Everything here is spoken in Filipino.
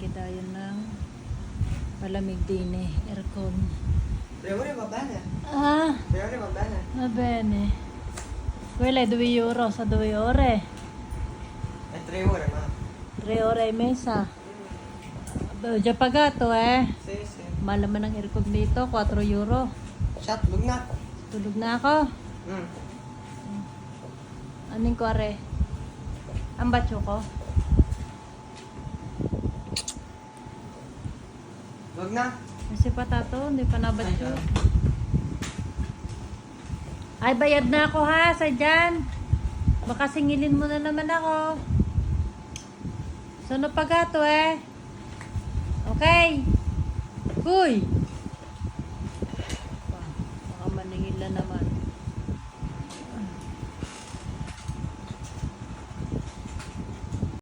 Kidayon ng malamig din eh. Aircon. Ore va bene? Ah, Ore va bene? va bene. Quella è 2 euro sa 2 ore. È 3 ore, ma. 3 ore e mesa. Ho già pagato eh. Sì, sì. Mahal naman ang aircon dito, 4 euro. Chat, lug na. Tulog na ako. Mm. Anong kuwari? Ang batyo ko? Lug na. Kasi patato, hindi pa nabatyo. Ay, bayad na ako ha, sa dyan. Baka singilin mo na naman ako. So, napagato eh. Okay. Kuy! Baka maningil na naman.